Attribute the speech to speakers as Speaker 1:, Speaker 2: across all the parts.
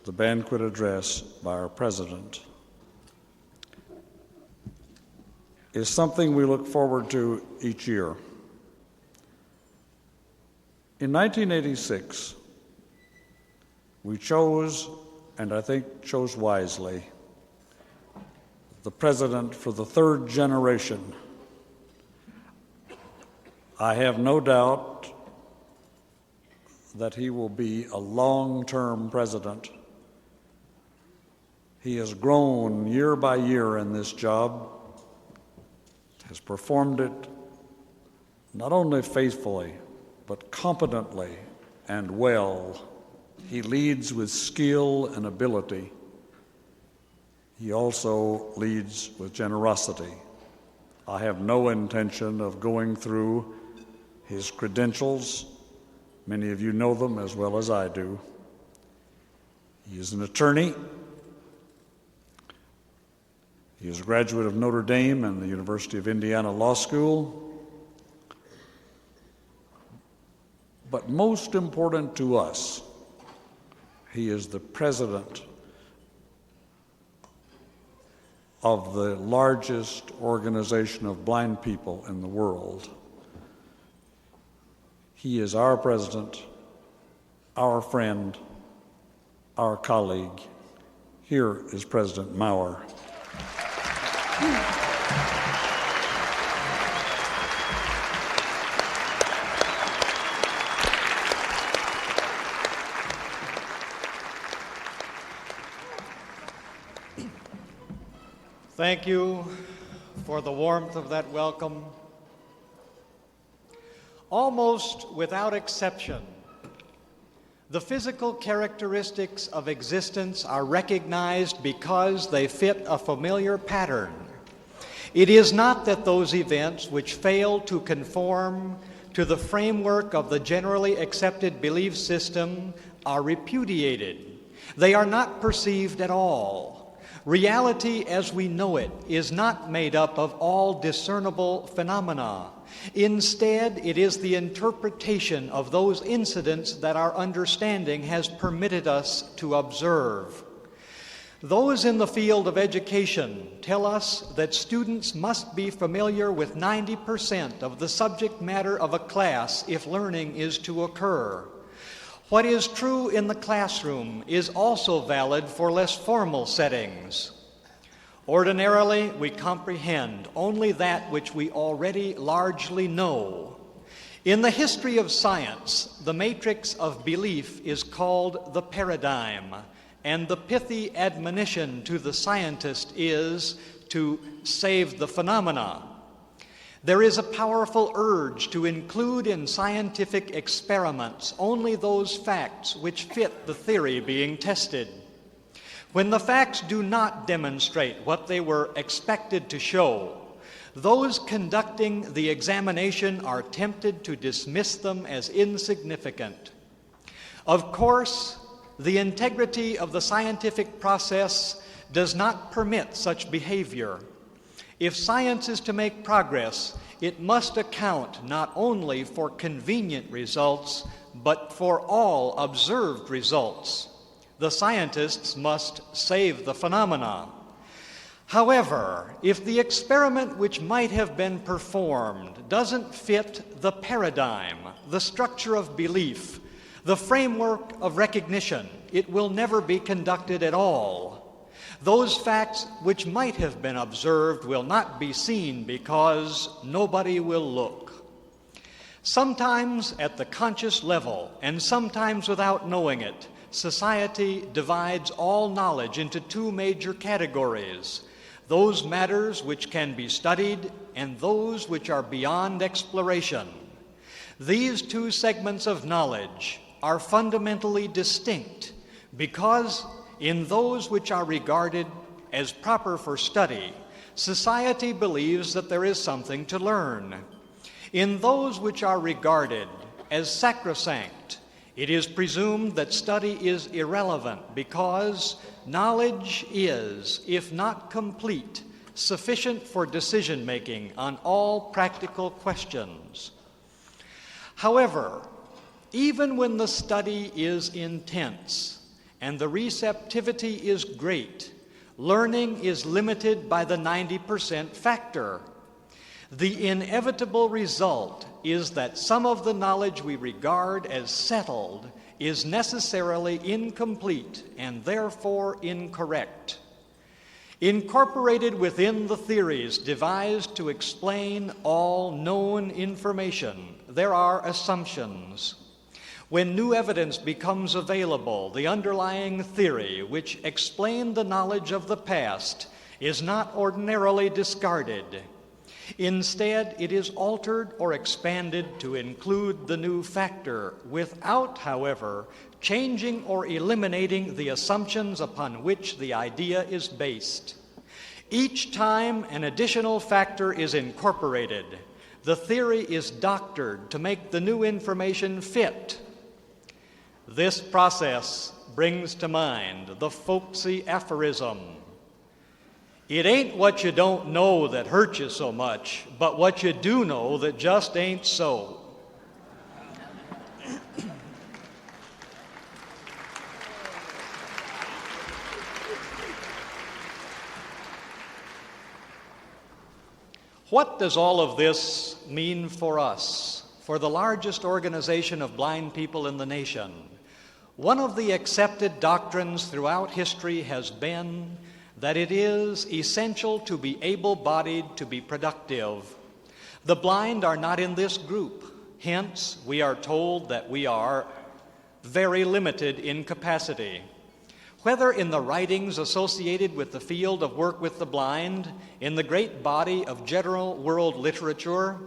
Speaker 1: the banquet address by our president is something we look forward to each year. In 1986, we chose, and I think chose wisely, the president for the third generation. I have no doubt that he will be a long-term president. He has grown year by year in this job, has performed it not only faithfully, but competently and well. He leads with skill and ability. He also leads with generosity. I have no intention of going through his credentials. Many of you know them as well as I do. He is an attorney. He is a graduate of Notre Dame and the University of Indiana Law School. But most important to us, he is the president of the largest organization of blind people in the world. He is our president, our friend, our colleague. Here is President Maurer.
Speaker 2: Thank you for the warmth of that welcome. Almost without exception, the physical characteristics of existence are recognized because they fit a familiar pattern. It is not that those events which fail to conform to the framework of the generally accepted belief system are repudiated. They are not perceived at all. Reality as we know it is not made up of all discernible phenomena. Instead, it is the interpretation of those incidents that our understanding has permitted us to observe. Those in the field of education tell us that students must be familiar with 90% of the subject matter of a class if learning is to occur. What is true in the classroom is also valid for less formal settings. Ordinarily, we comprehend only that which we already largely know. In the history of science, the matrix of belief is called the paradigm, and the pithy admonition to the scientist is to save the phenomena. There is a powerful urge to include in scientific experiments only those facts which fit the theory being tested. When the facts do not demonstrate what they were expected to show, those conducting the examination are tempted to dismiss them as insignificant. Of course, the integrity of the scientific process does not permit such behavior. If science is to make progress, it must account not only for convenient results, but for all observed results. The scientists must save the phenomena. However, if the experiment which might have been performed doesn't fit the paradigm, the structure of belief, the framework of recognition, it will never be conducted at all. Those facts which might have been observed will not be seen because nobody will look. Sometimes at the conscious level, and sometimes without knowing it, society divides all knowledge into two major categories: those matters which can be studied and those which are beyond exploration. These two segments of knowledge are fundamentally distinct because in those which are regarded as proper for study, society believes that there is something to learn. In those which are regarded as sacrosanct, it is presumed that study is irrelevant because knowledge is, if not complete, sufficient for decision-making on all practical questions. However, even when the study is intense and the receptivity is great, learning is limited by the 90% factor. The inevitable result is that some of the knowledge we regard as settled is necessarily incomplete and therefore incorrect. Incorporated within the theories devised to explain all known information, there are assumptions. When new evidence becomes available, the underlying theory which explained the knowledge of the past is not ordinarily discarded. Instead, it is altered or expanded to include the new factor without, however, changing or eliminating the assumptions upon which the idea is based. Each time an additional factor is incorporated, the theory is doctored to make the new information fit. This process brings to mind the folksy aphorism, "It ain't what you don't know that hurts you so much, but what you do know that just ain't so." What does all of this mean for us, for the largest organization of blind people in the nation? One of the accepted doctrines throughout history has been that it is essential to be able-bodied to be productive. The blind are not in this group. Hence, we are told that we are very limited in capacity. Whether in the writings associated with the field of work with the blind, in the great body of general world literature,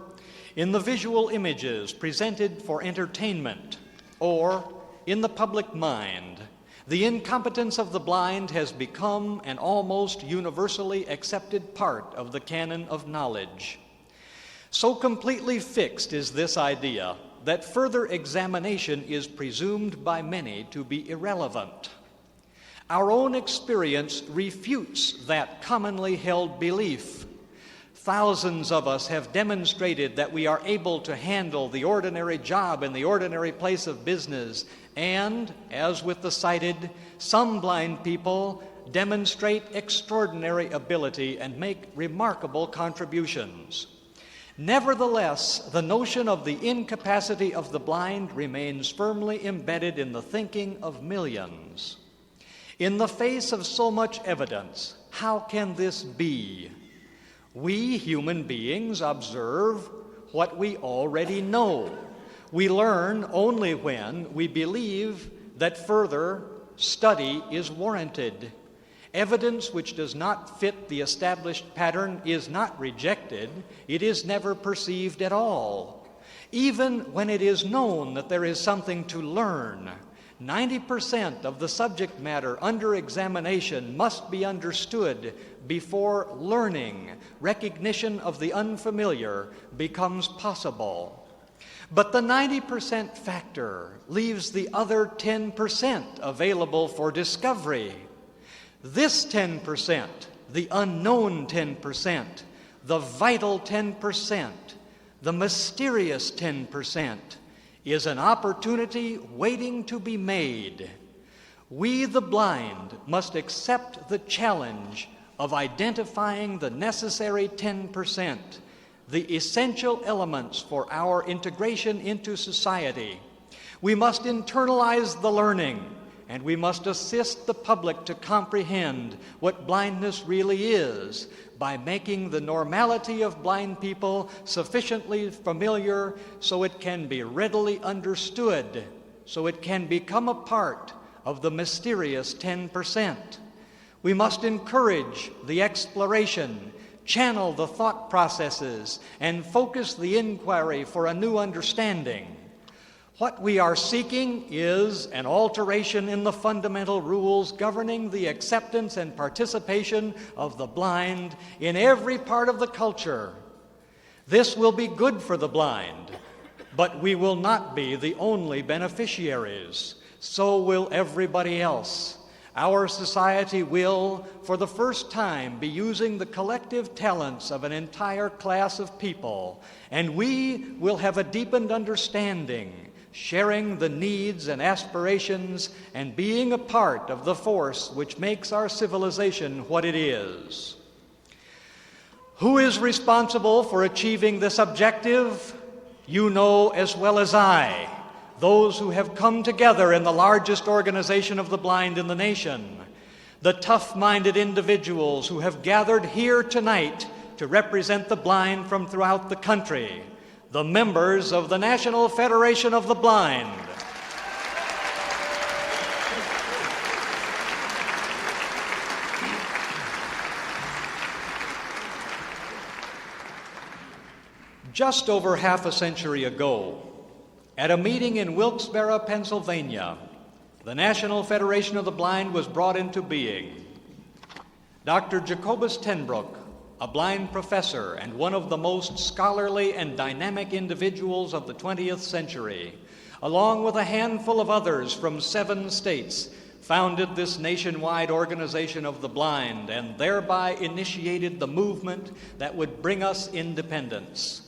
Speaker 2: in the visual images presented for entertainment, or in the public mind, the incompetence of the blind has become an almost universally accepted part of the canon of knowledge. So completely fixed is this idea that further examination is presumed by many to be irrelevant. Our own experience refutes that commonly held belief. Thousands of us have demonstrated that we are able to handle the ordinary job in the ordinary place of business, and, as with the sighted, some blind people demonstrate extraordinary ability and make remarkable contributions. Nevertheless, the notion of the incapacity of the blind remains firmly embedded in the thinking of millions. In the face of so much evidence, how can this be? We human beings observe what we already know. We learn only when we believe that further study is warranted. Evidence which does not fit the established pattern is not rejected, it is never perceived at all. Even when it is known that there is something to learn, 90% of the subject matter under examination must be understood before learning, recognition of the unfamiliar, becomes possible. But the 90% factor leaves the other 10% available for discovery. This 10%, the unknown 10%, the vital 10%, the mysterious 10%, is an opportunity waiting to be made. We, the blind, must accept the challenge of identifying the necessary 10%, the essential elements for our integration into society. We must internalize the learning, and we must assist the public to comprehend what blindness really is by making the normality of blind people sufficiently familiar so it can be readily understood, so it can become a part of the mysterious 10%. We must encourage the exploration, channel the thought processes, and focus the inquiry for a new understanding. What we are seeking is an alteration in the fundamental rules governing the acceptance and participation of the blind in every part of the culture. This will be good for the blind, but we will not be the only beneficiaries. So will everybody else. Our society will, for the first time, be using the collective talents of an entire class of people, and we will have a deepened understanding sharing the needs and aspirations and being a part of the force which makes our civilization what it is. Who is responsible for achieving this objective? You know as well as I, those who have come together in the largest organization of the blind in the nation, the tough-minded individuals who have gathered here tonight to represent the blind from throughout the country, the members of the National Federation of the Blind. Just over half a century ago, at a meeting in Wilkes-Barre, Pennsylvania, the National Federation of the Blind was brought into being. Dr. Jacobus Tenbrook, a blind professor and one of the most scholarly and dynamic individuals of the 20th century, along with a handful of others from 7 states, founded this nationwide organization of the blind and thereby initiated the movement that would bring us independence.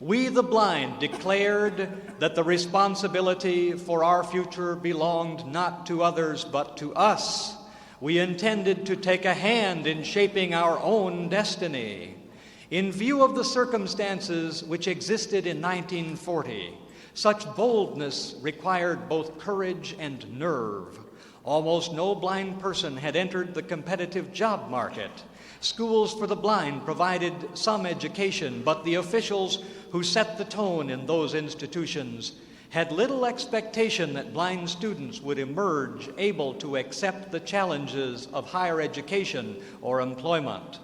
Speaker 2: We, the blind, declared that the responsibility for our future belonged not to others but to us. We intended to take a hand in shaping our own destiny. In view of the circumstances which existed in 1940, such boldness required both courage and nerve. Almost no blind person had entered the competitive job market. Schools for the blind provided some education, but the officials who set the tone in those institutions had little expectation that blind students would emerge able to accept the challenges of higher education or employment.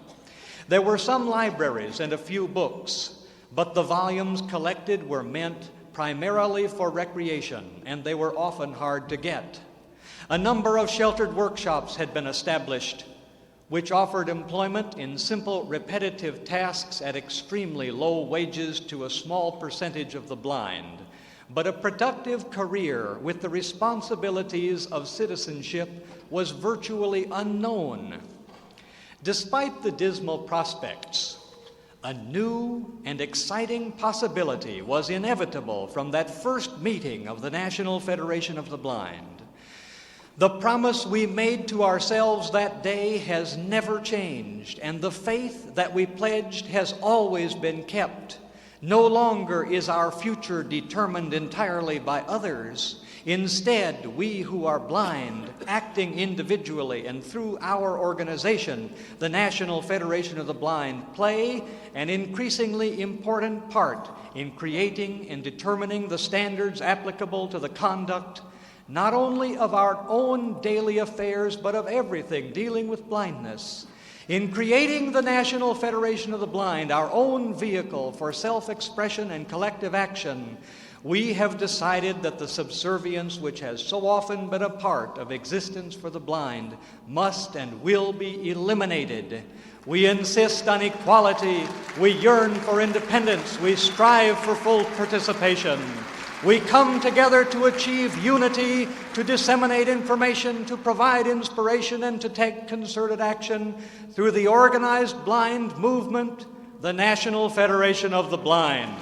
Speaker 2: There were some libraries and a few books, but the volumes collected were meant primarily for recreation, and they were often hard to get. A number of sheltered workshops had been established, which offered employment in simple, repetitive tasks at extremely low wages to a small percentage of the blind. But a productive career with the responsibilities of citizenship was virtually unknown. Despite the dismal prospects, a new and exciting possibility was inevitable from that first meeting of the National Federation of the Blind. The promise we made to ourselves that day has never changed, and the faith that we pledged has always been kept. No longer is our future determined entirely by others. Instead, we who are blind, acting individually and through our organization, the National Federation of the Blind, play an increasingly important part in creating and determining the standards applicable to the conduct not only of our own daily affairs, but of everything dealing with blindness. In creating the National Federation of the Blind, our own vehicle for self-expression and collective action, we have decided that the subservience which has so often been a part of existence for the blind must and will be eliminated. We insist on equality, we yearn for independence, we strive for full participation. We come together to achieve unity, to disseminate information, to provide inspiration, and to take concerted action through the organized blind movement, the National Federation of the Blind.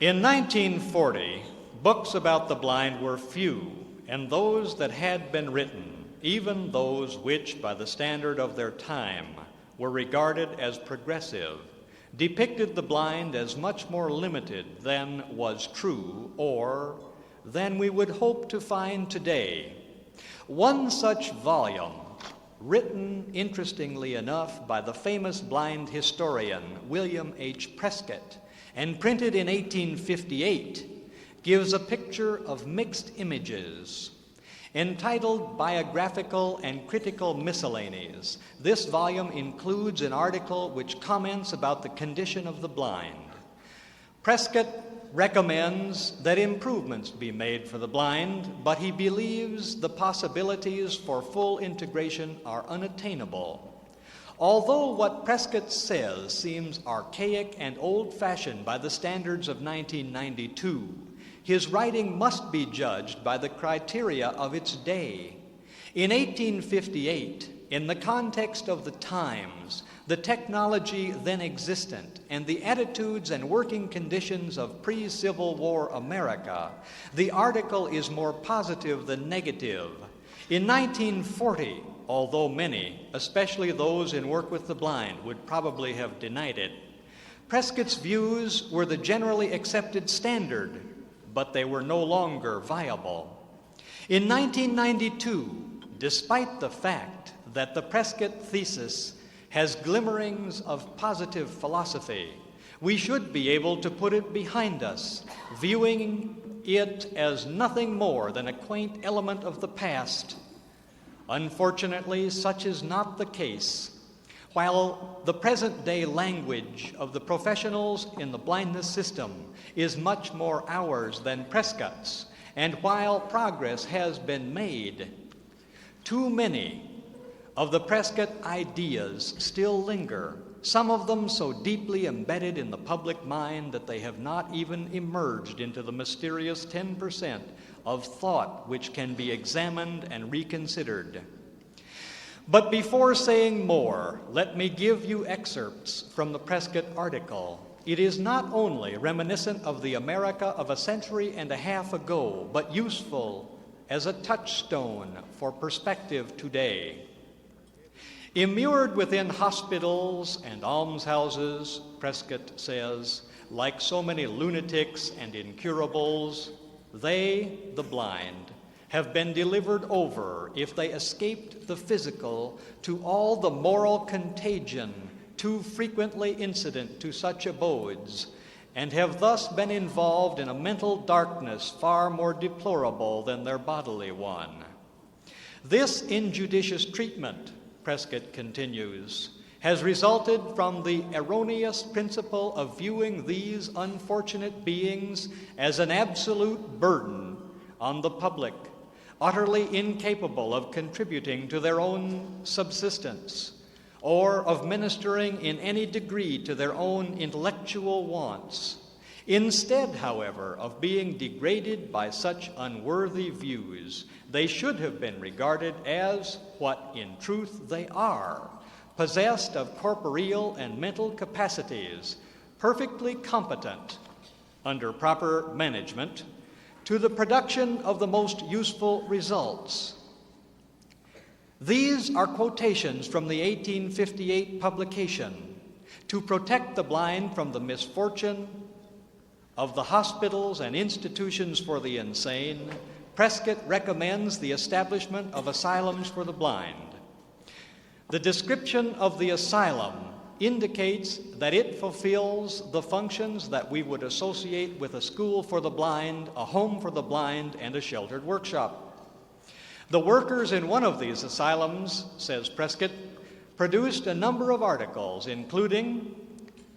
Speaker 2: In 1940, books about the blind were few, and those that had been written, even those which, by the standard of their time, were regarded as progressive, depicted the blind as much more limited than was true or than we would hope to find today. One such volume, written, interestingly enough, by the famous blind historian William H. Prescott and printed in 1858, gives a picture of mixed images. Entitled Biographical and Critical Miscellanies, this volume includes an article which comments about the condition of the blind. Prescott recommends that improvements be made for the blind, but he believes the possibilities for full integration are unattainable. Although what Prescott says seems archaic and old-fashioned by the standards of 1992, his writing must be judged by the criteria of its day. In 1858, in the context of the times, the technology then existent, and the attitudes and working conditions of pre-Civil War America, the article is more positive than negative. In 1940, although many, especially those in work with the blind, would probably have denied it, Prescott's views were the generally accepted standard, but they were no longer viable. In 1992, despite the fact that the Prescott thesis has glimmerings of positive philosophy, we should be able to put it behind us, viewing it as nothing more than a quaint element of the past. Unfortunately, such is not the case. While the present-day language of the professionals in the blindness system is much more ours than Prescott's, and while progress has been made, too many of the Prescott ideas still linger, some of them so deeply embedded in the public mind that they have not even emerged into the mysterious 10% of thought which can be examined and reconsidered. But before saying more, let me give you excerpts from the Prescott article. It is not only reminiscent of the America of a century and a half ago, but useful as a touchstone for perspective today. Immured within hospitals and almshouses, Prescott says, like so many lunatics and incurables, they, the blind, have been delivered over, if they escaped the physical, to all the moral contagion too frequently incident to such abodes, and have thus been involved in a mental darkness far more deplorable than their bodily one. This injudicious treatment, Prescott continues, has resulted from the erroneous principle of viewing these unfortunate beings as an absolute burden on the public, utterly incapable of contributing to their own subsistence, or of ministering in any degree to their own intellectual wants. Instead, however, of being degraded by such unworthy views, they should have been regarded as what in truth they are, possessed of corporeal and mental capacities, perfectly competent, under proper management, to the production of the most useful results. These are quotations from the 1858 publication, To Protect the Blind from the Misfortune of the Hospitals and Institutions for the Insane. Prescott recommends the establishment of asylums for the blind. The description of the asylum indicates that it fulfills the functions that we would associate with a school for the blind, a home for the blind, and a sheltered workshop. The workers in one of these asylums, says Prescott, produced a number of articles, including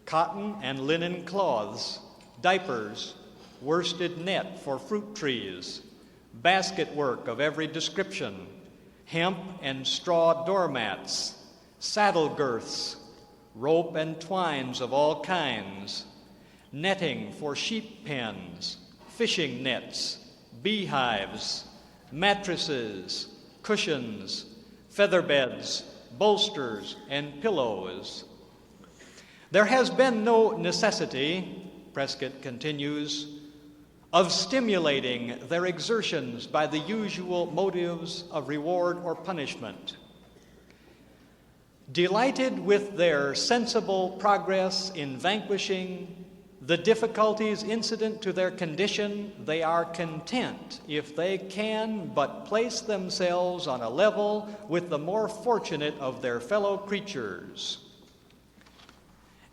Speaker 2: cotton and linen cloths, diapers, worsted net for fruit trees, basket work of every description, hemp and straw doormats, saddle girths, rope and twines of all kinds, netting for sheep pens, fishing nets, beehives, mattresses, cushions, feather beds, bolsters, and pillows. There has been no necessity, Prescott continues, of stimulating their exertions by the usual motives of reward or punishment. Delighted with their sensible progress in vanquishing the difficulties incident to their condition, they are content if they can but place themselves on a level with the more fortunate of their fellow creatures.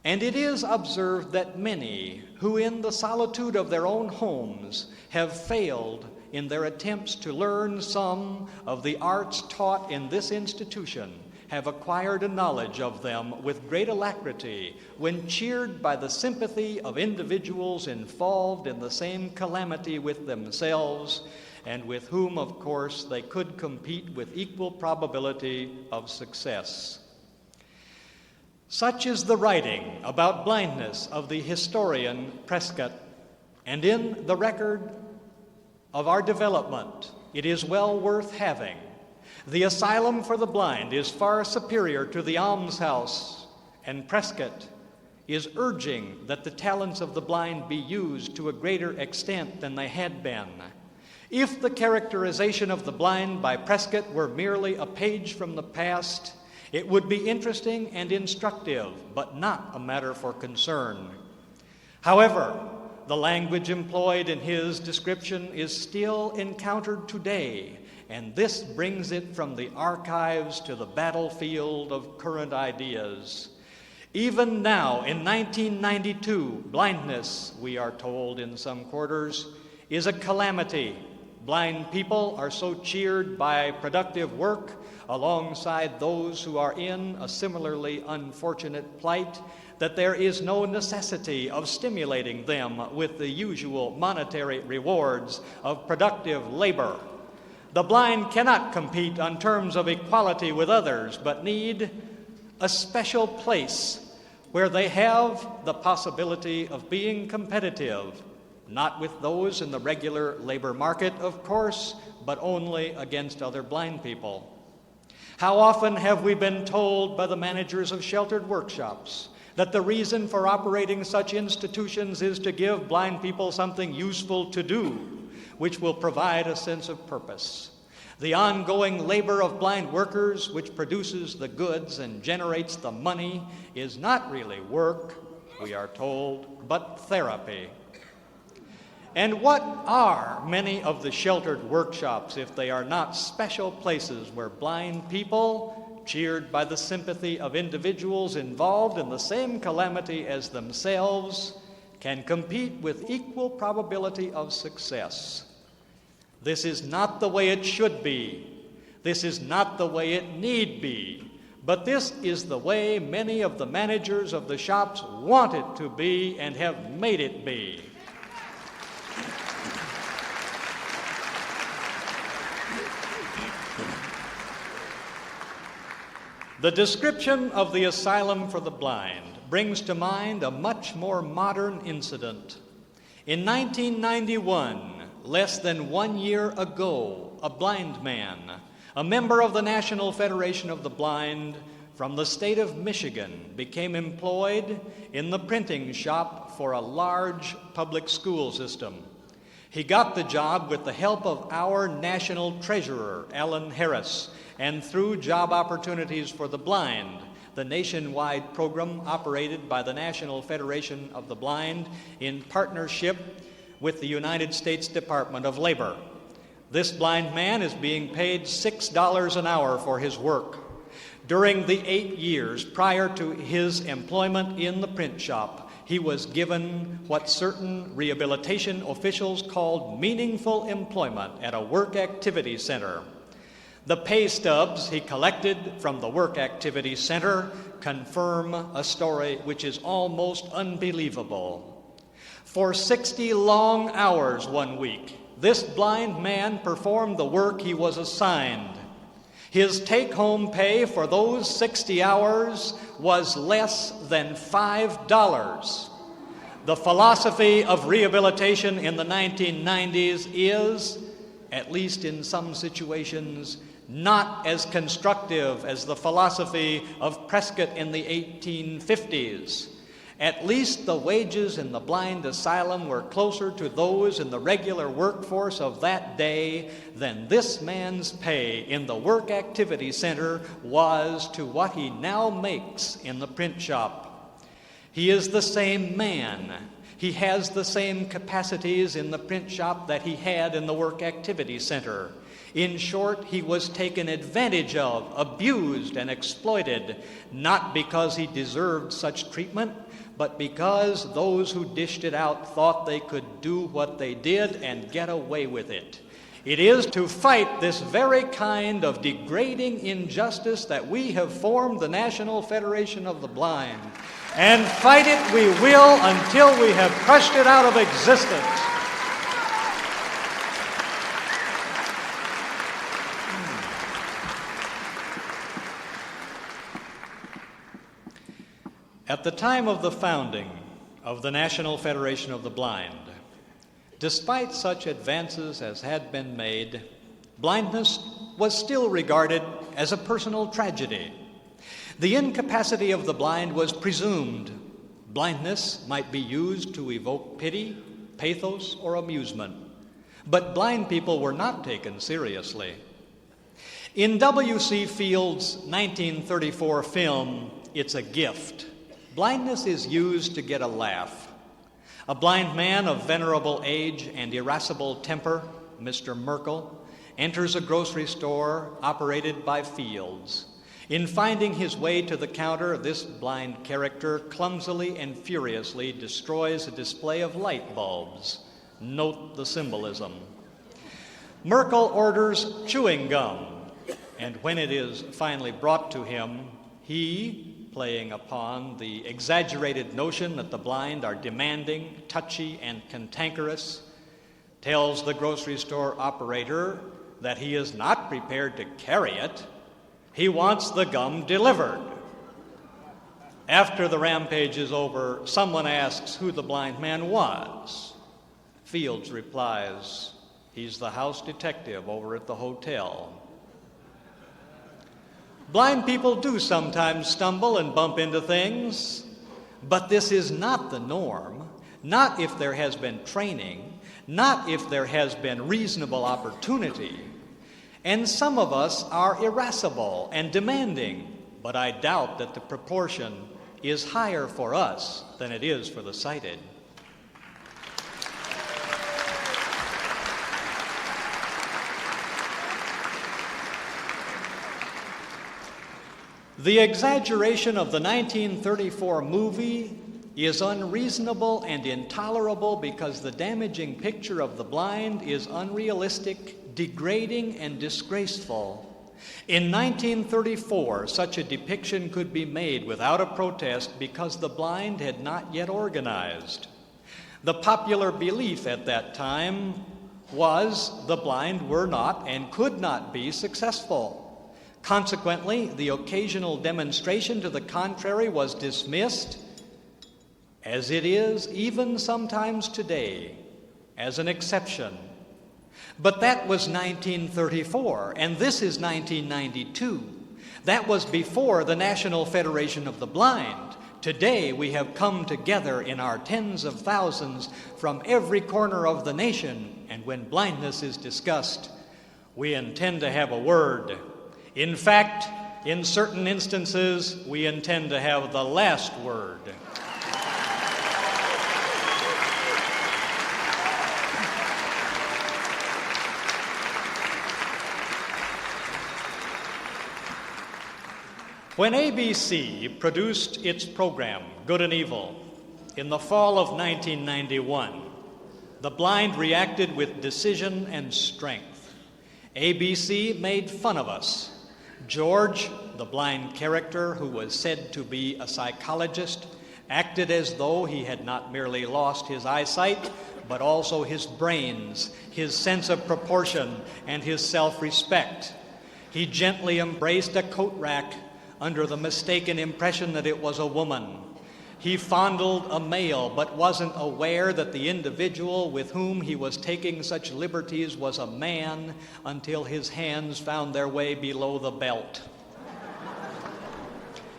Speaker 2: And it is observed that many who in the solitude of their own homes have failed in their attempts to learn some of the arts taught in this institution have acquired a knowledge of them with great alacrity when cheered by the sympathy of individuals involved in the same calamity with themselves, and with whom, of course, they could compete with equal probability of success. Such is the writing about blindness of the historian Prescott, and in the record of our development, it is well worth having The asylum for the blind is far superior to the almshouse, and Prescott is urging that the talents of the blind be used to a greater extent than they had been. If the characterization of the blind by Prescott were merely a page from the past, it would be interesting and instructive, but not a matter for concern. However, the language employed in his description is still encountered today, and this brings it from the archives to the battlefield of current ideas. Even now, in 1992, blindness, we are told in some quarters, is a calamity. Blind people are so cheered by productive work alongside those who are in a similarly unfortunate plight that there is no necessity of stimulating them with the usual monetary rewards of productive labor. The blind cannot compete on terms of equality with others, but need a special place where they have the possibility of being competitive, not with those in the regular labor market, of course, but only against other blind people. How often have we been told by the managers of sheltered workshops that the reason for operating such institutions is to give blind people something useful to do, which will provide a sense of purpose? The ongoing labor of blind workers, which produces the goods and generates the money, is not really work, we are told, but therapy. And what are many of the sheltered workshops if they are not special places where blind people, cheered by the sympathy of individuals involved in the same calamity as themselves, can compete with equal probability of success? This is not the way it should be. This is not the way it need be. But this is the way many of the managers of the shops want it to be and have made it be. The description of the asylum for the blind brings to mind a much more modern incident. In 1991, less than 1 year ago, a blind man, a member of the National Federation of the Blind from the state of Michigan, became employed in the printing shop for a large public school system. He got the job with the help of our national treasurer, Alan Harris, and through Job Opportunities for the Blind, the nationwide program operated by the National Federation of the Blind in partnership with the United States Department of Labor. This blind man is being paid $6 an hour for his work. During the 8 years prior to his employment in the print shop, he was given what certain rehabilitation officials called meaningful employment at a work activity center. The pay stubs he collected from the work activity center confirm a story which is almost unbelievable. For 60 long hours one week, this blind man performed the work he was assigned. His take-home pay for those 60 hours was less than $5. The philosophy of rehabilitation in the 1990s is, at least in some situations, not as constructive as the philosophy of Prescott in the 1850s. At least the wages in the blind asylum were closer to those in the regular workforce of that day than this man's pay in the work activity center was to what he now makes in the print shop. He is the same man. He has the same capacities in the print shop that he had in the work activity center. In short, he was taken advantage of, abused, and exploited, not because he deserved such treatment, but because those who dished it out thought they could do what they did and get away with it. It is to fight this very kind of degrading injustice that we have formed the National Federation of the Blind. And fight it we will until we have crushed it out of existence. At the time of the founding of the National Federation of the Blind, despite such advances as had been made, Blindness was still regarded as a personal tragedy. The incapacity of the blind was presumed. Blindness might be used to evoke pity, pathos, or amusement. But blind people were not taken seriously. In W.C. Field's 1934 film, It's a Gift, blindness is used to get a laugh. A blind man of venerable age and irascible temper, Mr. Merkel, enters a grocery store operated by Fields. In finding his way to the counter, this blind character clumsily and furiously destroys a display of light bulbs. Note the symbolism. Merkel orders chewing gum, and when it is finally brought to him, he, playing upon the exaggerated notion that the blind are demanding, touchy, and cantankerous, tells the grocery store operator that he is not prepared to carry it. He wants the gum delivered. After the rampage is over, someone asks who the blind man was. Fields replies, "He's the house detective over at the hotel." Blind people do sometimes stumble and bump into things, but this is not the norm, not if there has been training, not if there has been reasonable opportunity. And some of us are irascible and demanding, but I doubt that the proportion is higher for us than it is for the sighted. The exaggeration of the 1934 movie is unreasonable and intolerable because the damaging picture of the blind is unrealistic, degrading, and disgraceful. In 1934, such a depiction could be made without a protest because the blind had not yet organized. The popular belief at that time was the blind were not and could not be successful. Consequently, the occasional demonstration to the contrary was dismissed, as it is even sometimes today, as an exception. But that was 1934, and this is 1992. That was before the National Federation of the Blind. Today, we have come together in our tens of thousands from every corner of the nation, and when blindness is discussed, we intend to have a word. In fact, in certain instances, we intend to have the last word. When ABC produced its program, Good and Evil, in the fall of 1991, the blind reacted with decision and strength. ABC made fun of us. George, the blind character who was said to be a psychologist, acted as though he had not merely lost his eyesight, but also his brains, his sense of proportion, and his self-respect. He gently embraced a coat rack under the mistaken impression that it was a woman. He fondled a male, but wasn't aware that the individual with whom he was taking such liberties was a man until his hands found their way below the belt.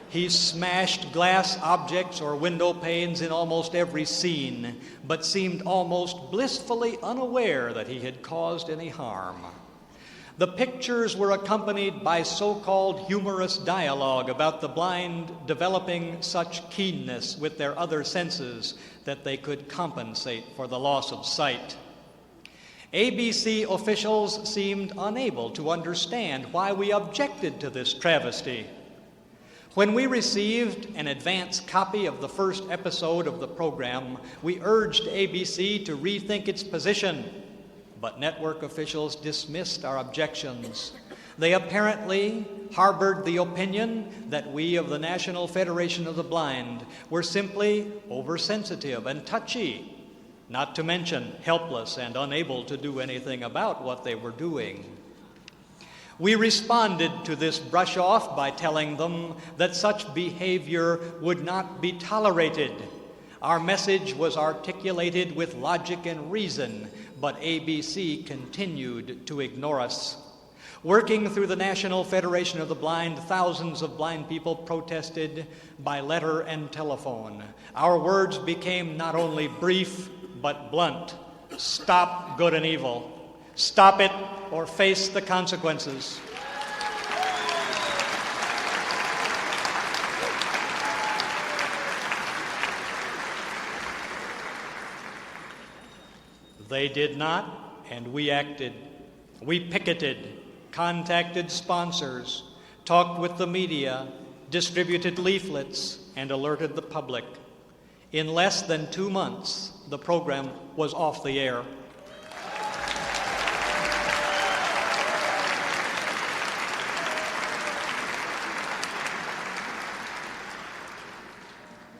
Speaker 2: He smashed glass objects or window panes in almost every scene, but seemed almost blissfully unaware that he had caused any harm. The pictures were accompanied by so-called humorous dialogue about the blind developing such keenness with their other senses that they could compensate for the loss of sight. ABC officials seemed unable to understand why we objected to this travesty. When we received an advance copy of the first episode of the program, we urged ABC to rethink its position. But network officials dismissed our objections. They apparently harbored the opinion that we of the National Federation of the Blind were simply oversensitive and touchy, not to mention helpless and unable to do anything about what they were doing. We responded to this brush-off by telling them that such behavior would not be tolerated. Our message was articulated with logic and reason, but ABC continued to ignore us. Working through the National Federation of the Blind, thousands of blind people protested by letter and telephone. Our words became not only brief, but blunt. Stop good and evil. Stop it or face the consequences. They did not, and we acted. We picketed, contacted sponsors, talked with the media, distributed leaflets, and alerted the public. In less than 2 months, the program was off the air.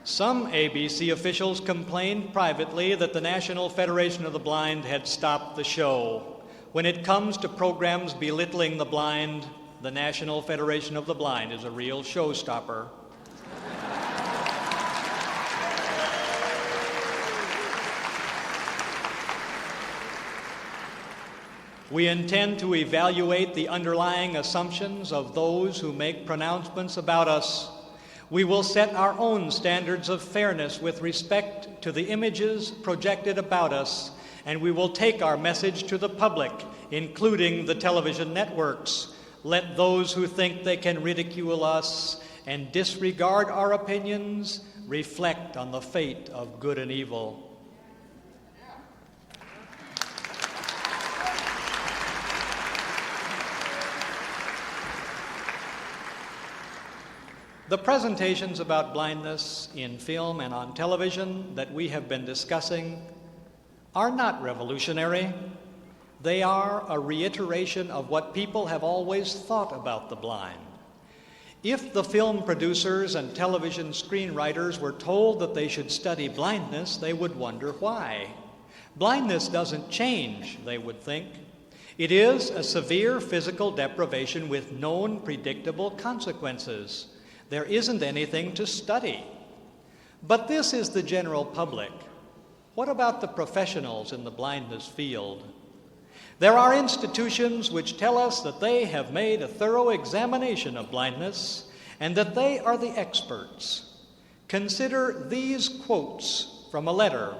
Speaker 2: Some ABC officials complained privately that the National Federation of the Blind had stopped the show. When it comes to programs belittling the blind, the National Federation of the Blind is a real showstopper. We intend to evaluate the underlying assumptions of those who make pronouncements about us. We will set our own standards of fairness with respect to the images projected about us, and we will take our message to the public, including the television networks. Let those who think they can ridicule us and disregard our opinions reflect on the fate of good and evil. The presentations about blindness in film and on television that we have been discussing are not revolutionary. They are a reiteration of what people have always thought about the blind. If the film producers and television screenwriters were told that they should study blindness, they would wonder why. Blindness doesn't change, they would think. It is a severe physical deprivation with known predictable consequences. There isn't anything to study. But this is the general public. What about the professionals in the blindness field? There are institutions which tell us that they have made a thorough examination of blindness and that they are the experts. Consider these quotes from a letter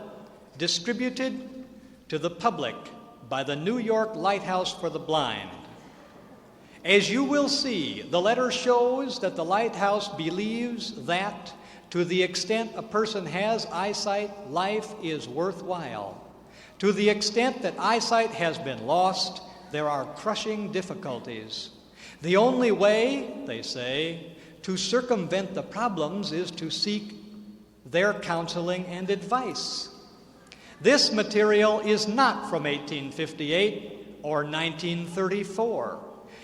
Speaker 2: distributed to the public by the New York Lighthouse for the Blind. As you will see, the letter shows that the Lighthouse believes that to the extent a person has eyesight, life is worthwhile. To the extent that eyesight has been lost, there are crushing difficulties. The only way, they say, to circumvent the problems is to seek their counseling and advice. This material is not from 1858 or 1934.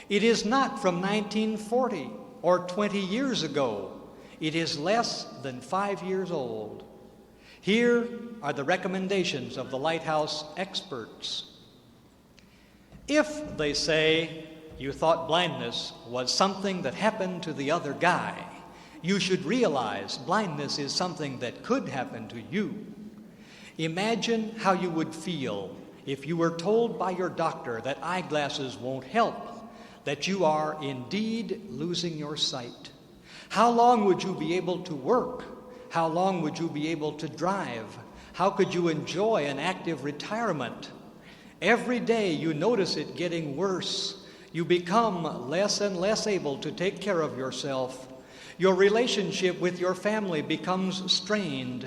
Speaker 2: It is not from 1940 or 20 years ago. It is less than 5 years old. Here are the recommendations of the Lighthouse experts. If, they say, you thought blindness was something that happened to the other guy, you should realize blindness is something that could happen to you. Imagine how you would feel if you were told by your doctor that eyeglasses won't help, that you are indeed losing your sight. How long would you be able to work? How long would you be able to drive? How could you enjoy an active retirement? Every day you notice it getting worse. You become less and less able to take care of yourself. Your relationship with your family becomes strained.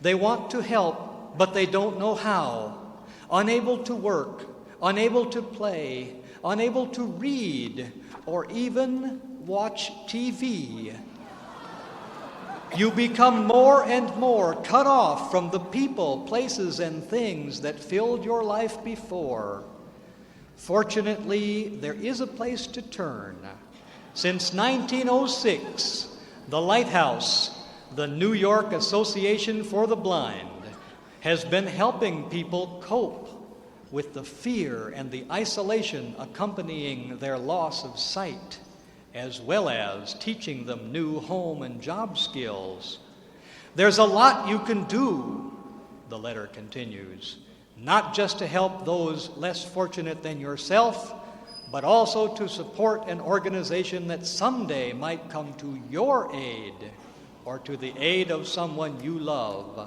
Speaker 2: They want to help, but they don't know how. Unable to work, unable to play, unable to read, or even watch TV. You become more and more cut off from the people, places, and things that filled your life before. Fortunately, there is a place to turn. Since 1906, the Lighthouse, the New York Association for the Blind, has been helping people cope with the fear and the isolation accompanying their loss of sight, as well as teaching them new home and job skills. There's a lot you can do, the letter continues, not just to help those less fortunate than yourself, but also to support an organization that someday might come to your aid or to the aid of someone you love.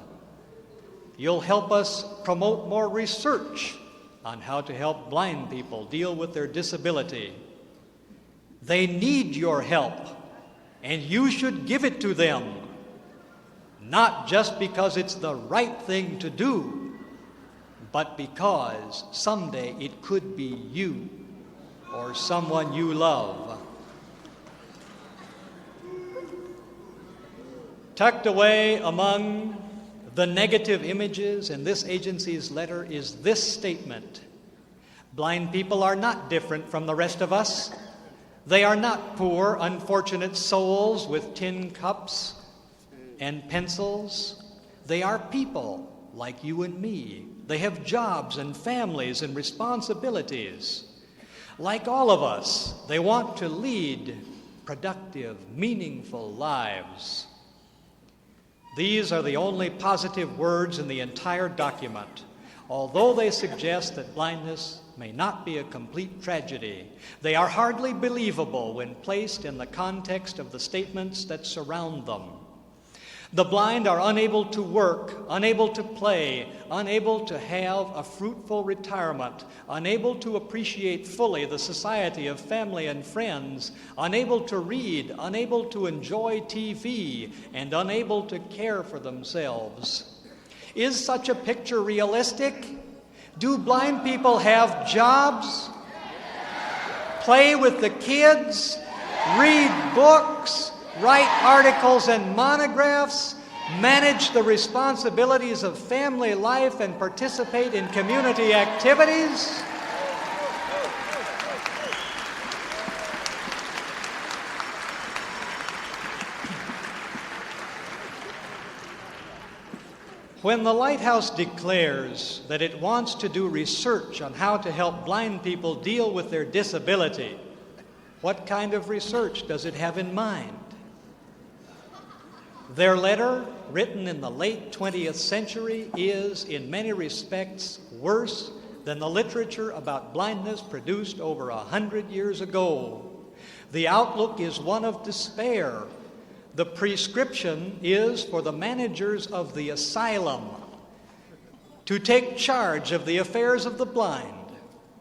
Speaker 2: You'll help us promote more research on how to help blind people deal with their disability. They need your help, and you should give it to them, not just because it's the right thing to do, but because someday it could be you or someone you love. Tucked away among the negative images in this agency's letter is this statement: blind people are not different from the rest of us. They are not poor, unfortunate souls with tin cups and pencils. They are people like you and me. They have jobs and families and responsibilities. Like all of us, they want to lead productive, meaningful lives. These are the only positive words in the entire document. Although they suggest that blindness may not be a complete tragedy, they are hardly believable when placed in the context of the statements that surround them. The blind are unable to work, unable to play, unable to have a fruitful retirement, unable to appreciate fully the society of family and friends, unable to read, unable to enjoy TV, and unable to care for themselves. Is such a picture realistic? Do blind people have jobs? Play with the kids? Read books? Write articles and monographs? Manage the responsibilities of family life and participate in community activities? When the Lighthouse declares that it wants to do research on how to help blind people deal with their disability, what kind of research does it have in mind? Their letter, written in the late 20th century, is in many respects worse than the literature about blindness produced over 100 years ago. The outlook is one of despair. The prescription is for the managers of the asylum to take charge of the affairs of the blind.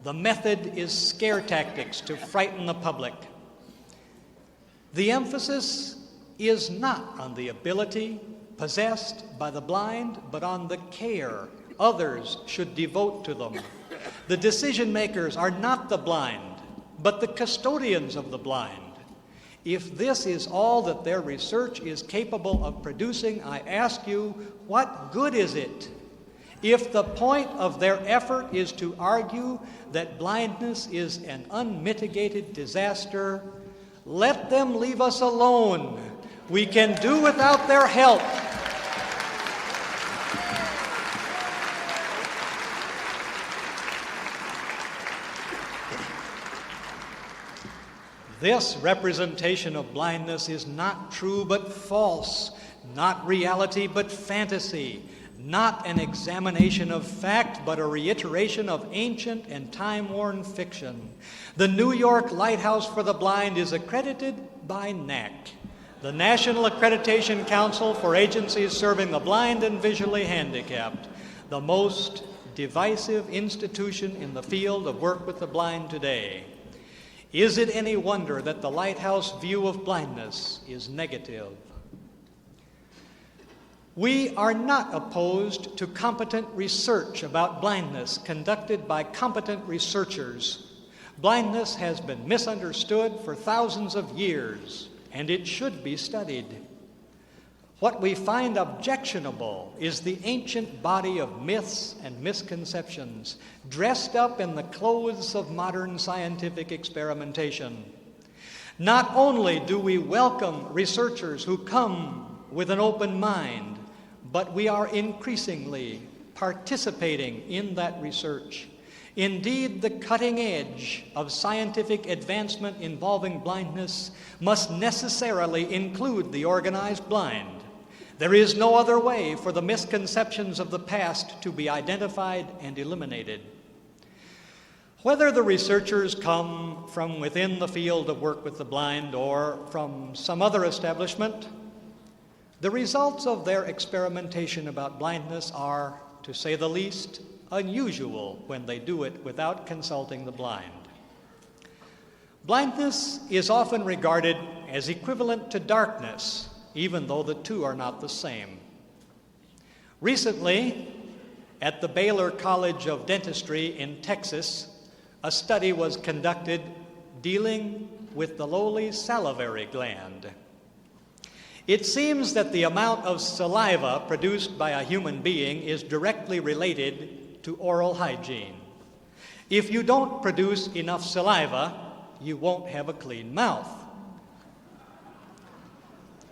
Speaker 2: The method is scare tactics to frighten the public. The emphasis is not on the ability possessed by the blind, but on the care others should devote to them. The decision makers are not the blind, but the custodians of the blind. If this is all that their research is capable of producing, I ask you, what good is it? If the point of their effort is to argue that blindness is an unmitigated disaster, let them leave us alone. We can do without their help. This representation of blindness is not true but false, not reality but fantasy, not an examination of fact but a reiteration of ancient and time-worn fiction. The New York Lighthouse for the Blind is accredited by NAC, the National Accreditation Council for Agencies Serving the Blind and Visually Handicapped, the most divisive institution in the field of work with the blind today. Is it any wonder that the Lighthouse view of blindness is negative? We are not opposed to competent research about blindness conducted by competent researchers. Blindness has been misunderstood for thousands of years, and it should be studied. What we find objectionable is the ancient body of myths and misconceptions dressed up in the clothes of modern scientific experimentation. Not only do we welcome researchers who come with an open mind, but we are increasingly participating in that research. Indeed, the cutting edge of scientific advancement involving blindness must necessarily include the organized blind. There is no other way for the misconceptions of the past to be identified and eliminated. Whether the researchers come from within the field of work with the blind or from some other establishment, the results of their experimentation about blindness are, to say the least, unusual when they do it without consulting the blind. Blindness is often regarded as equivalent to darkness, even though the two are not the same. Recently, at the Baylor College of Dentistry in Texas, a study was conducted dealing with the lowly salivary gland. It seems that the amount of saliva produced by a human being is directly related to oral hygiene. If you don't produce enough saliva, you won't have a clean mouth.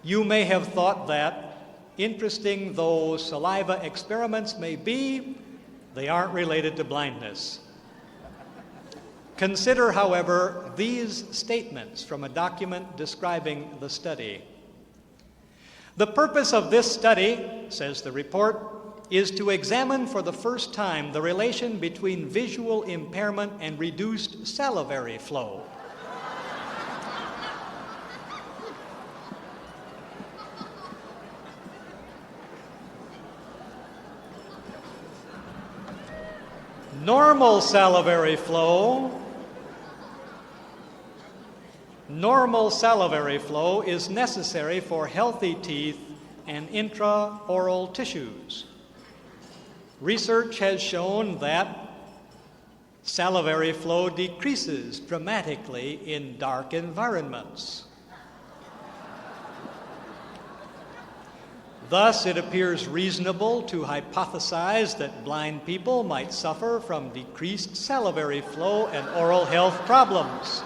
Speaker 2: You may have thought that, interesting though saliva experiments may be, they aren't related to blindness. Consider, however, these statements from a document describing the study. The purpose of this study, says the report, is to examine for the first time the relation between visual impairment and reduced salivary flow. Normal salivary flow is necessary for healthy teeth and intraoral tissues. Research has shown that salivary flow decreases dramatically in dark environments. Thus, it appears reasonable to hypothesize that blind people might suffer from decreased salivary flow and oral health problems.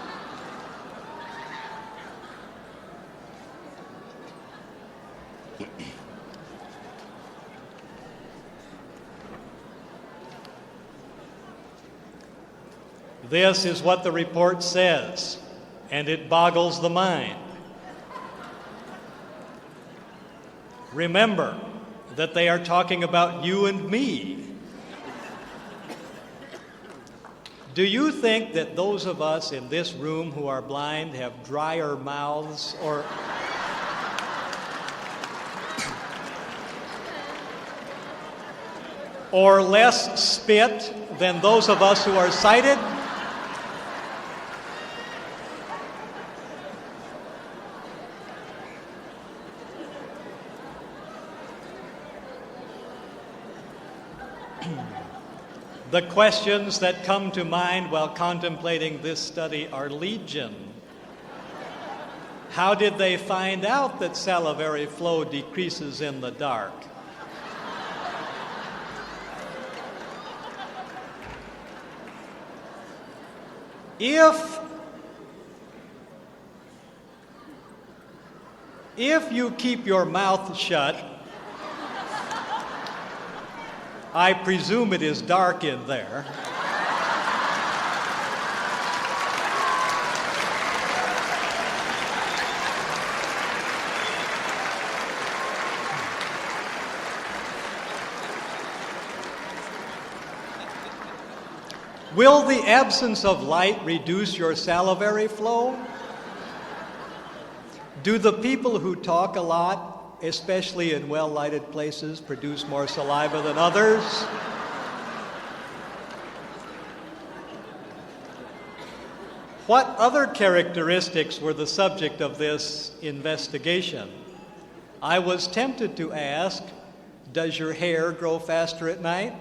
Speaker 2: This is what the report says, and it boggles the mind. Remember that they are talking about you and me. Do you think that those of us in this room who are blind have drier mouths or less spit than those of us who are sighted? The questions that come to mind while contemplating this study are legion. How did they find out that salivary flow decreases in the dark? If you keep your mouth shut, I presume it is dark in there. Will the absence of light reduce your salivary flow? Do the people who talk a lot, especially in well-lighted places, produce more saliva than others? What other characteristics were the subject of this investigation? I was tempted to ask, does your hair grow faster at night?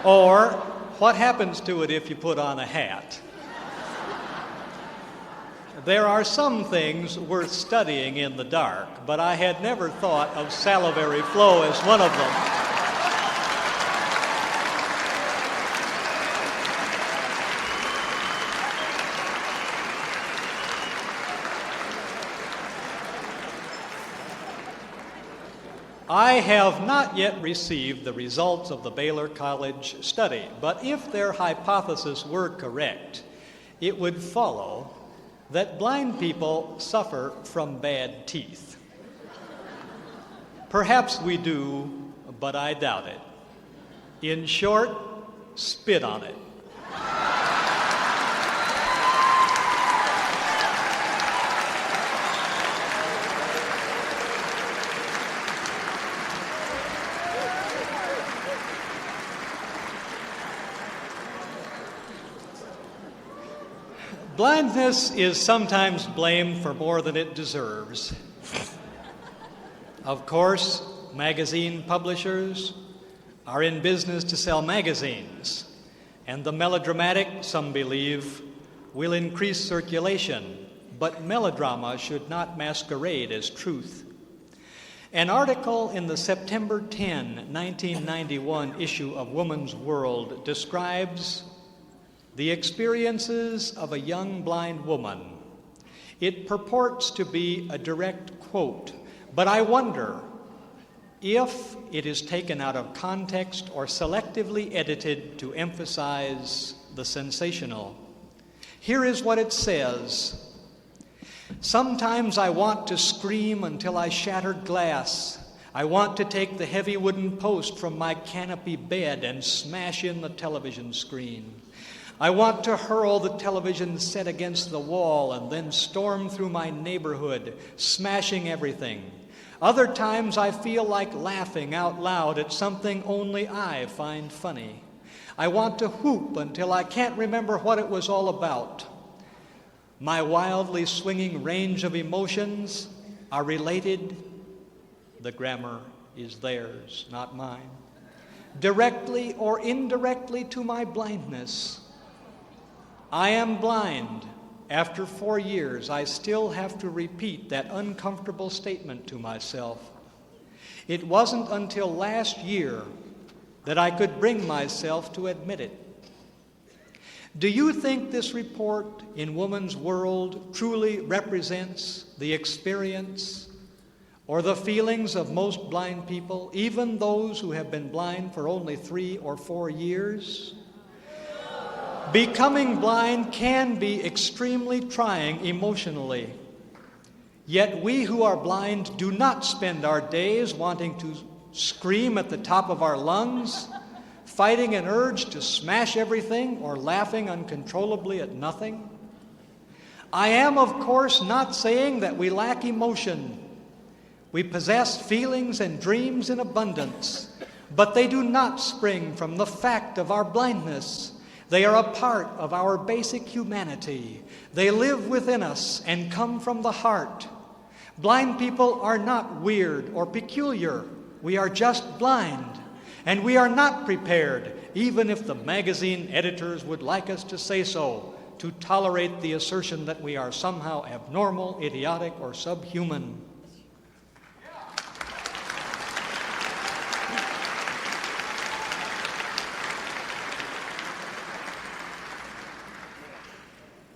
Speaker 2: Or, what happens to it if you put on a hat? There are some things worth studying in the dark, but I had never thought of salivary flow as one of them. I have not yet received the results of the Baylor College study, but if their hypothesis were correct, it would follow that blind people suffer from bad teeth. Perhaps we do, but I doubt it. In short, spit on it. Blindness is sometimes blamed for more than it deserves. Of course, magazine publishers are in business to sell magazines, and the melodramatic, some believe, will increase circulation, but melodrama should not masquerade as truth. An article in the September 10, 1991 issue of Woman's World describes the experiences of a young blind woman. It purports to be a direct quote, but I wonder if it is taken out of context or selectively edited to emphasize the sensational. Here is what it says. Sometimes I want to scream until I shatter glass. I want to take the heavy wooden post from my canopy bed and smash in the television screen. I want to hurl the television set against the wall and then storm through my neighborhood, smashing everything. Other times I feel like laughing out loud at something only I find funny. I want to whoop until I can't remember what it was all about. My wildly swinging range of emotions are related. The grammar is theirs, not mine. Directly or indirectly to my blindness. I am blind. After 4 years, I still have to repeat that uncomfortable statement to myself. It wasn't until last year that I could bring myself to admit it. Do you think this report in Woman's World truly represents the experience or the feelings of most blind people, even those who have been blind for only 3 or 4 years? Becoming blind can be extremely trying emotionally. Yet we who are blind do not spend our days wanting to scream at the top of our lungs, fighting an urge to smash everything, or laughing uncontrollably at nothing. I am, of course, not saying that we lack emotion. We possess feelings and dreams in abundance, but they do not spring from the fact of our blindness. They are a part of our basic humanity. They live within us and come from the heart. Blind people are not weird or peculiar. We are just blind. And we are not prepared, even if the magazine editors would like us to say so, to tolerate the assertion that we are somehow abnormal, idiotic, or subhuman.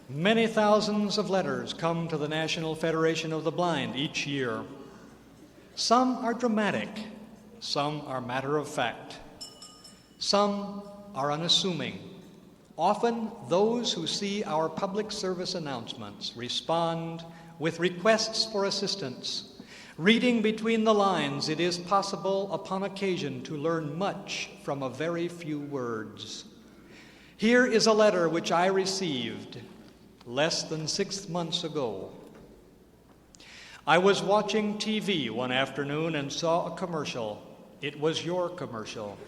Speaker 2: Many thousands of letters come to the National Federation of the Blind each year. Some are dramatic, some are matter of fact, some are unassuming. Often, those who see our public service announcements respond with requests for assistance. Reading between the lines, it is possible upon occasion to learn much from a very few words. Here is a letter which I received less than 6 months ago. I was watching TV one afternoon and saw a commercial. It was your commercial.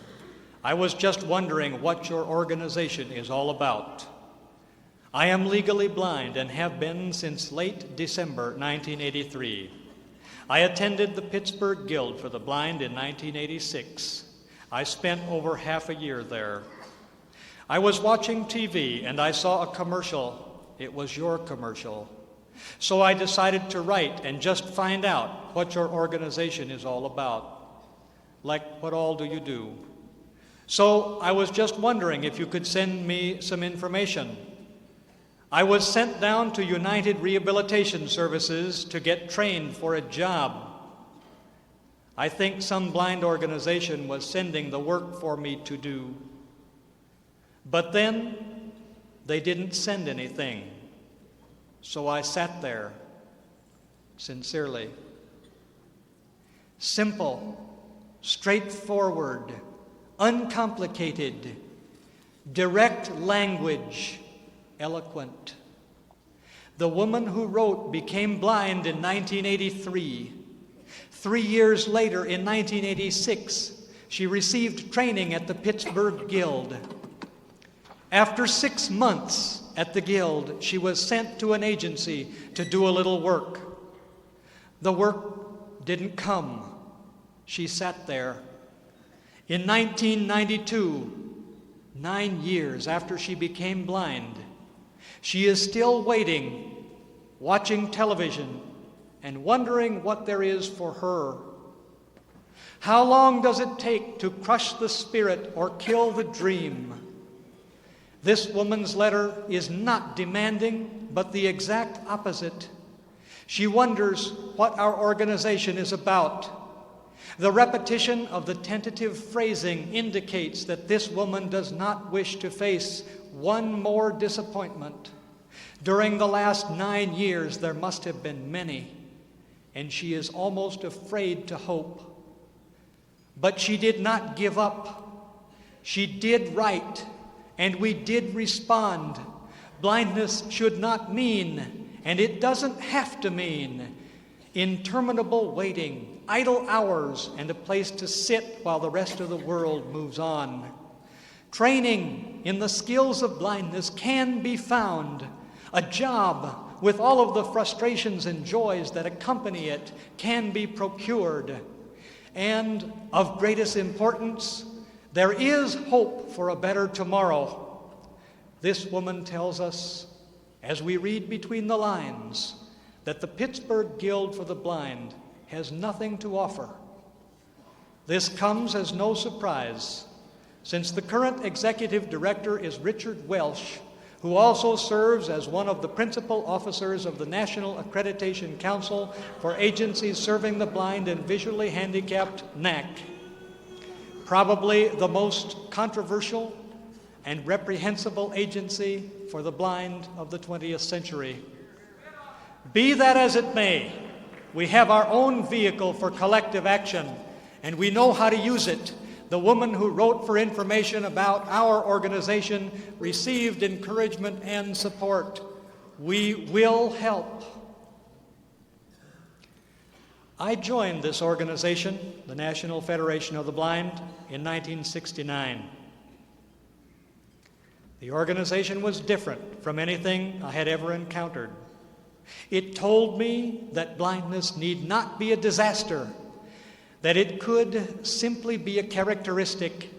Speaker 2: I was just wondering what your organization is all about. I am legally blind and have been since late December 1983. I attended the Pittsburgh Guild for the Blind in 1986. I spent over half a year there. I was watching TV and I saw a commercial. It was your commercial. So I decided to write and just find out what your organization is all about. Like, what all do you do? So I was just wondering if you could send me some information. I was sent down to United Rehabilitation Services to get trained for a job. I think some blind organization was sending the work for me to do. But then they didn't send anything. So I sat there, sincerely. Simple, straightforward, uncomplicated, direct language, eloquent. The woman who wrote became blind in 1983. 3 years later, in 1986, she received training at the Pittsburgh Guild. After 6 months at the Guild, she was sent to an agency to do a little work. The work didn't come. She sat there. In 1992, 9 years after she became blind, she is still waiting, watching television, and wondering what there is for her. How long does it take to crush the spirit or kill the dream? This woman's letter is not demanding, but the exact opposite. She wonders what our organization is about. The repetition of the tentative phrasing indicates that this woman does not wish to face one more disappointment. During the last 9 years, there must have been many, and she is almost afraid to hope. But she did not give up. She did write, and we did respond. Blindness should not mean, and it doesn't have to mean, interminable waiting, idle hours, and a place to sit while the rest of the world moves on. Training in the skills of blindness can be found. A job with all of the frustrations and joys that accompany it can be procured. And of greatest importance, there is hope for a better tomorrow. This woman tells us, as we read between the lines, that the Pittsburgh Guild for the Blind has nothing to offer. This comes as no surprise, since the current executive director is Richard Welsh, who also serves as one of the principal officers of the National Accreditation Council for Agencies Serving the Blind and Visually Handicapped, NAC. Probably the most controversial and reprehensible agency for the blind of the 20th century. Be that as it may, we have our own vehicle for collective action, and we know how to use it. The woman who wrote for information about our organization received encouragement and support. We will help. I joined this organization, the National Federation of the Blind, in 1969. The organization was different from anything I had ever encountered. It told me that blindness need not be a disaster, that it could simply be a characteristic,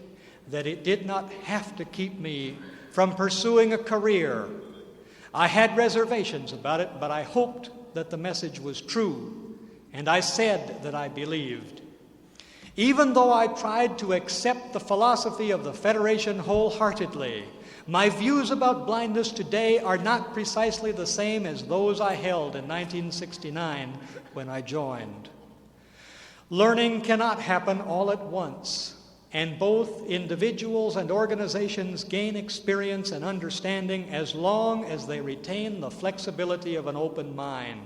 Speaker 2: that it did not have to keep me from pursuing a career. I had reservations about it, but I hoped that the message was true, and I said that I believed. Even though I tried to accept the philosophy of the Federation wholeheartedly, my views about blindness today are not precisely the same as those I held in 1969 when I joined. Learning cannot happen all at once, and both individuals and organizations gain experience and understanding as long as they retain the flexibility of an open mind.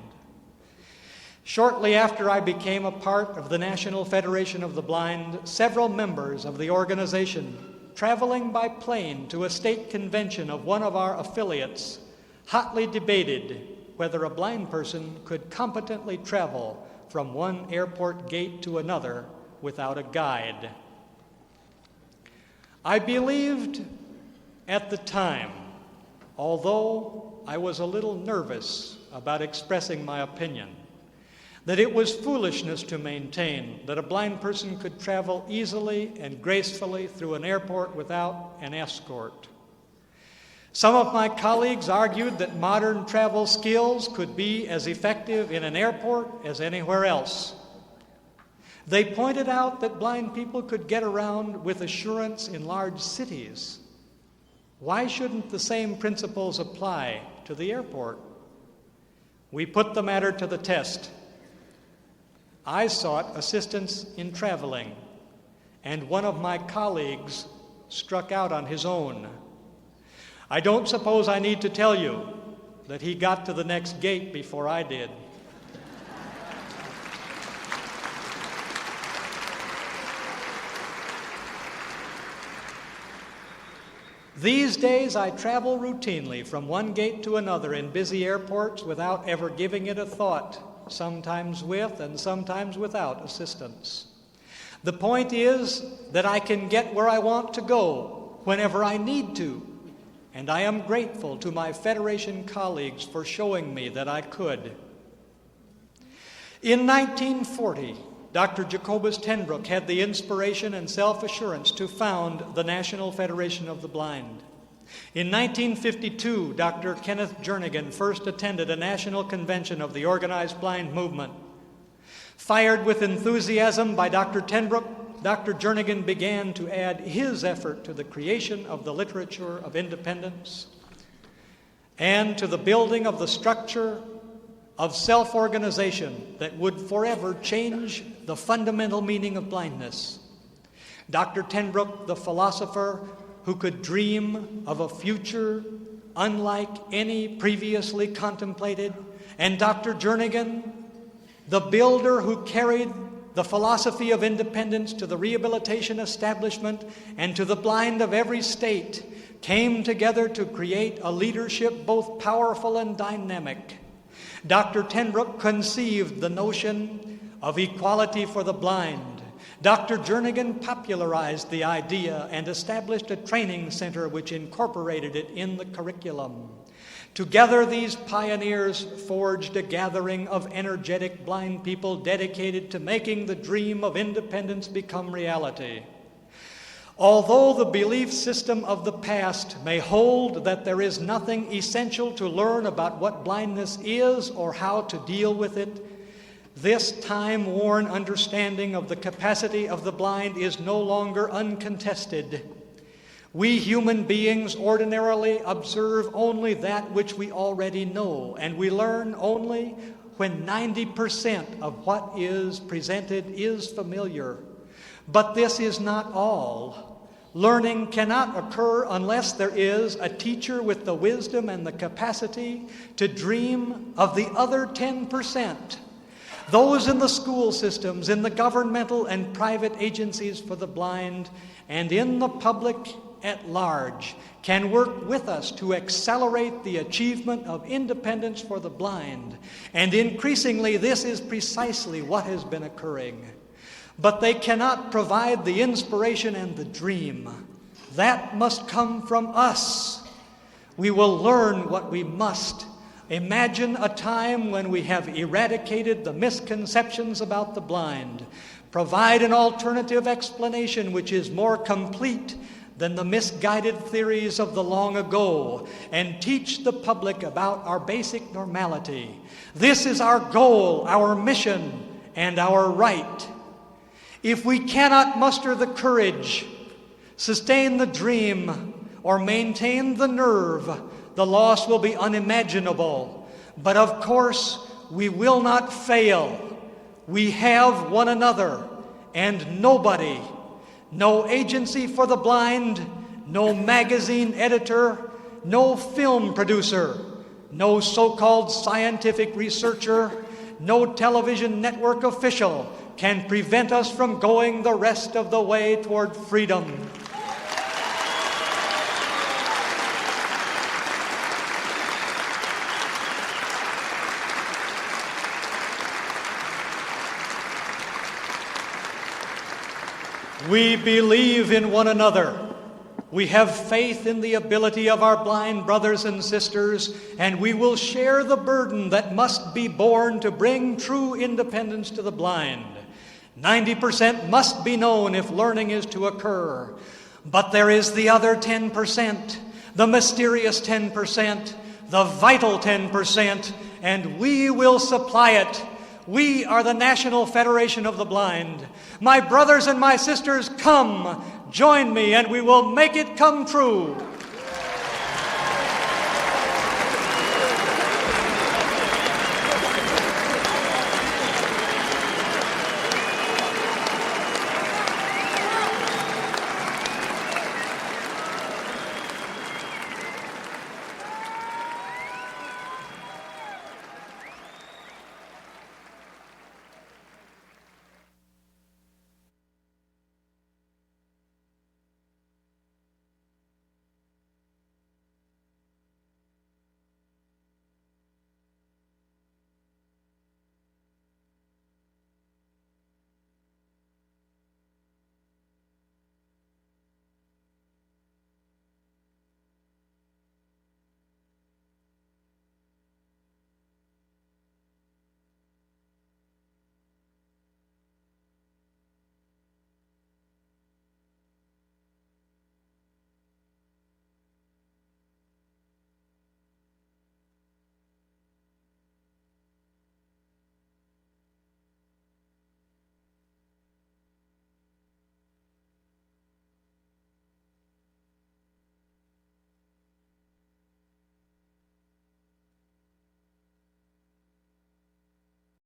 Speaker 2: Shortly after I became a part of the National Federation of the Blind, several members of the organization, traveling by plane to a state convention of one of our affiliates, hotly debated whether a blind person could competently travel from one airport gate to another without a guide. I believed at the time, although I was a little nervous about expressing my opinion, that it was foolishness to maintain that a blind person could travel easily and gracefully through an airport without an escort. Some of my colleagues argued that modern travel skills could be as effective in an airport as anywhere else. They pointed out that blind people could get around with assurance in large cities. Why shouldn't the same principles apply to the airport? We put the matter to the test. I sought assistance in traveling, and one of my colleagues struck out on his own. I don't suppose I need to tell you that he got to the next gate before I did. These days, I travel routinely from one gate to another in busy airports without ever giving it a thought, sometimes with and sometimes without assistance. The point is that I can get where I want to go whenever I need to. and I am grateful to my Federation colleagues for showing me that I could. In 1940, Dr. Jacobus Tenbrook had the inspiration and self-assurance to found the National Federation of the Blind. In 1952, Dr. Kenneth Jernigan first attended a national convention of the organized blind movement. Fired with enthusiasm by Dr. Tenbrook, Dr. Jernigan began to add his effort to the creation of the literature of independence and to the building of the structure of self-organization that would forever change the fundamental meaning of blindness. Dr. Tenbrook, the philosopher who could dream of a future unlike any previously contemplated, and Dr. Jernigan, the builder who carried the philosophy of independence to the rehabilitation establishment and to the blind of every state, came together to create a leadership both powerful and dynamic. Dr. Tenbrook conceived the notion of equality for the blind. Dr. Jernigan popularized the idea and established a training center which incorporated it in the curriculum. Together, these pioneers forged a gathering of energetic blind people dedicated to making the dream of independence become reality. Although the belief system of the past may hold that there is nothing essential to learn about what blindness is or how to deal with it, this time-worn understanding of the capacity of the blind is no longer uncontested. We human beings ordinarily observe only that which we already know, and we learn only when 90% of what is presented is familiar. But this is not all. Learning cannot occur unless there is a teacher with the wisdom and the capacity to dream of the other 10%. Those in the school systems, in the governmental and private agencies for the blind, and in the public at large can work with us to accelerate the achievement of independence for the blind. And increasingly, this is precisely what has been occurring. But they cannot provide the inspiration and the dream. That must come from us. We will learn what we must. Imagine a time when we have eradicated the misconceptions about the blind. Provide an alternative explanation which is more complete than the misguided theories of the long ago, and teach the public about our basic normality. This is our goal, our mission, and our right. If we cannot muster the courage, sustain the dream, or maintain the nerve, the loss will be unimaginable. But of course, we will not fail. We have one another, and nobody, no agency for the blind, no magazine editor, no film producer, no so-called scientific researcher, no television network official can prevent us from going the rest of the way toward freedom. We believe in one another. We have faith in the ability of our blind brothers and sisters, and we will share the burden that must be borne to bring true independence to the blind. 90% must be known if learning is to occur. But there is the other 10%, the mysterious 10%, the vital 10%, and we will supply it. We are the National Federation of the Blind. My brothers and my sisters, come, join me, and we will make it come true.